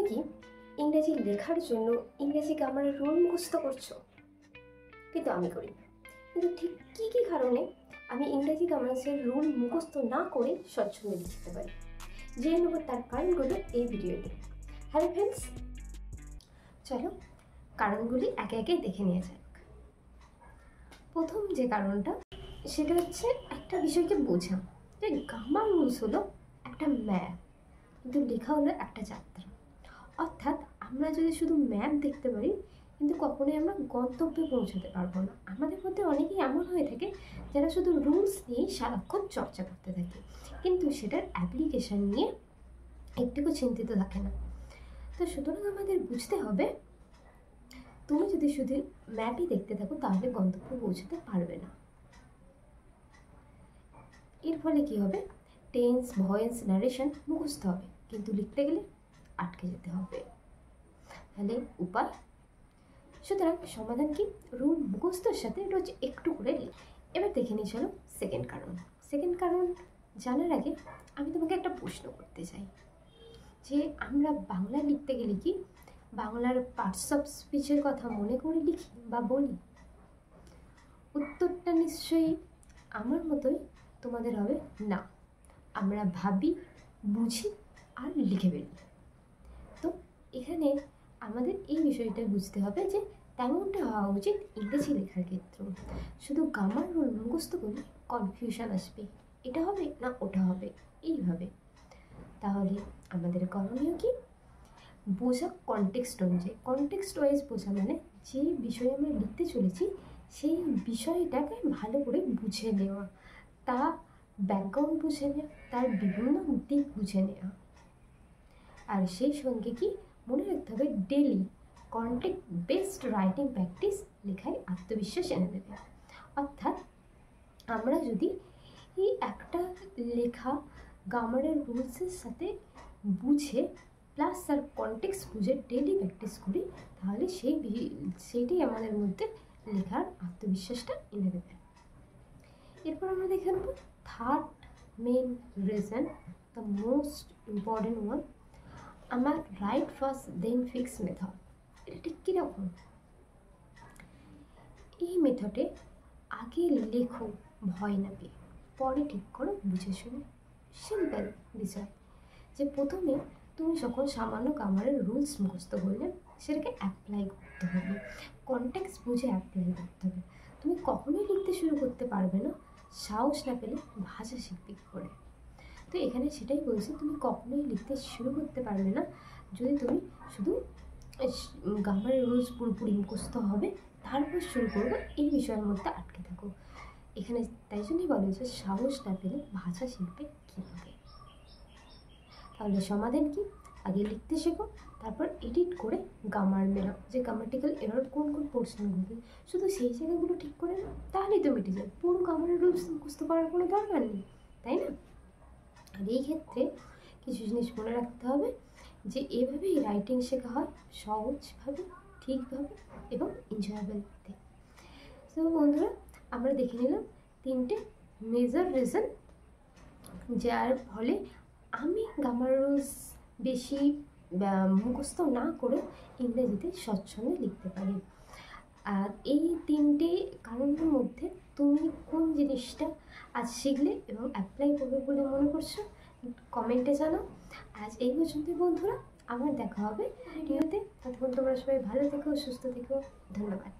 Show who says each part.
Speaker 1: কি ইংরেজি লেখার জন্য ইংরেজি গ্রামারের রুল মুখস্থ করছো? কিন্তু আমি করি না। কিন্তু ঠিক কী কী কারণে আমি ইংরেজি গ্রামারের রুল মুখস্থ না করে স্বচ্ছন্দে লিখতে পারি, জেনে নেব তার কারণগুলো এই ভিডিওতে। হ্যালো ফ্রেন্ডস, চলো কারণগুলি একে একে দেখে নিয়ে যাক। প্রথম যে কারণটা, সেটা হচ্ছে একটা বিষয়কে বোঝা যে গ্রামার রুলস হলো একটা ম্যাপ, কিন্তু লেখা হলো একটা যাত্রা। অর্থাৎ আমরা যদি শুধু ম্যাপ দেখতে পারি কিন্তু কখনোই আমরা গন্তব্যে পৌঁছাতে পারবো না। আমাদের মধ্যে অনেকেই এমন হয়ে থাকে যারা শুধু রুলস নিয়েই সারাক্ষণ চর্চা করতে থাকে, কিন্তু সেটার অ্যাপ্লিকেশান নিয়ে একটুকু চিন্তিত থাকে না। তো সুতরাং আমাদের বুঝতে হবে, তুমি যদি শুধু ম্যাপই দেখতে থাকো তাহলে গন্তব্যে পৌঁছাতে পারবে না। এর ফলে কী হবে, টেন্স, ভয়েস, নারেশন মুখস্থ হবে, কিন্তু লিখতে গেলে আটকে যেতে হবে। তাহলে উপায়, সুতরাং সমাধান কি, রুল মুখস্থের সাথে রোজ একটু করে লিখ। এবার দেখে নিয়ে চলো সেকেন্ড কারণ। সেকেন্ড কারণ জানার আগে আমি তোমাকে একটা প্রশ্ন করতে চাই যে আমরা বাংলা লিখতে গেলে কি বাংলার পার্টস অফ স্পিচের কথা মনে করে লিখি বা বলি? উত্তরটা নিশ্চয়ই আমার মতোই তোমাদের হবে না। আমরা ভাবি, বুঝি আর লিখে ফেলি। তো এখানে আমাদের এই বিষয়টা বুঝতে হবে যে তেমনটা হওয়া উচিত ইংরেজি লেখার ক্ষেত্রেও। শুধু গ্রামার রুল মুখস্থ করলে কনফিউশন আসবে, এটা হবে না ওটা হবে, এইভাবে। তাহলে আমাদের করণীয় কি, বোঝা কনটেক্সট অনুযায়ী। কনটেক্সট ওয়াইজ বোঝা মানে যে বিষয়ে আমরা লিখতে চলেছি সেই বিষয়টাকে ভালো করে বুঝে নেওয়া, তা ব্যাকগ্রাউন্ড বুঝে নেওয়া, তার বিভিন্ন দিক বুঝে নেওয়া। আর সেই সঙ্গে কি মনে রাখতে হবে, daily contact based writing practice লেখায় আত্মবিশ্বাস এনে দেবে। অর্থাৎ আমরা যদি এই একটা লেখা গ্রামারের রুলসের সাথে বুঝে প্লাস তার কন্টেক্সট বুঝে ডেলি প্র্যাকটিস করি, তাহলে সেইটাই আমাদের মধ্যে লেখার আত্মবিশ্বাসটা এনে দেবে। এরপর আমরা দেখে নেব third main reason, the most important one, আমার write first then fix method. এটা ঠিক কীরকম? এই মেথডে আগে লেখো ভয় না পেয়ে, পরে ঠিক করো বুঝে শুনে। সিম্পল বিষয় যে প্রথমে তুমি যখন সামান্য গ্রামারের রুলস মুখস্থ করলে সেটাকে অ্যাপ্লাই করতে হবে, কনটেক্সট বুঝে অ্যাপ্লাই করতে হবে। তুমি কখনোই লিখতে শুরু করতে পারবে না সাহস না পেলে ভাষা শিখবে কী করে। তো এখানে সেটাই বলছি, তুমি কখনোই লিখতে শুরু করতে পারবে না যদি তুমি শুধু গ্রামারের রুলস পুরোপুরি মুখস্থ হবে তারপর শুরু করবো এই বিষয়ের মধ্যে আটকে থাকো। এখানে তাই জন্যই বলো যে সাহস না পেলে ভাষা শিখবে কীভাবে। তাহলে সমাধান কি, আগে লিখতে শেখো, তারপর এডিট করে গ্রামার মেলাও, যে গ্রামাটিক্যাল এরর কোন কোন পোর্শনগুলো, শুধু সেই জায়গাগুলো ঠিক করে নাও, তাহলেই তো মিটে যায়। পুরো গ্রামারের রুলস মুখস্থ করার কোনো দরকার নেই, তাই না? আর এই ক্ষেত্রে কিছু জিনিস মনে রাখতে হবে যে এভাবেই রাইটিং শেখা হয়, সহজভাবে, ঠিকভাবে এবং এনজয়েবলভাবে। তো বন্ধুরা, আমরা দেখে নিলাম তিনটে মেজর রিজন যার ফলে আমি গ্রামার রুলস বেশি মুখস্থ না করে ইংরেজিতে স্বচ্ছন্দে লিখতে পারি। আর এই তিনটে কারণের মধ্যে তুমি কোন জিনিসটা আজ শিখলে এবং অ্যাপ্লাই করবে বলে মনে করছো কমেন্টে জানাও। আজ এই পর্যন্তই বন্ধুরা, আবার দেখা হবে ভিডিওতে। ততক্ষণ তোমরা সবাই ভালো থেকো, সুস্থ থেকো, ধন্যবাদ।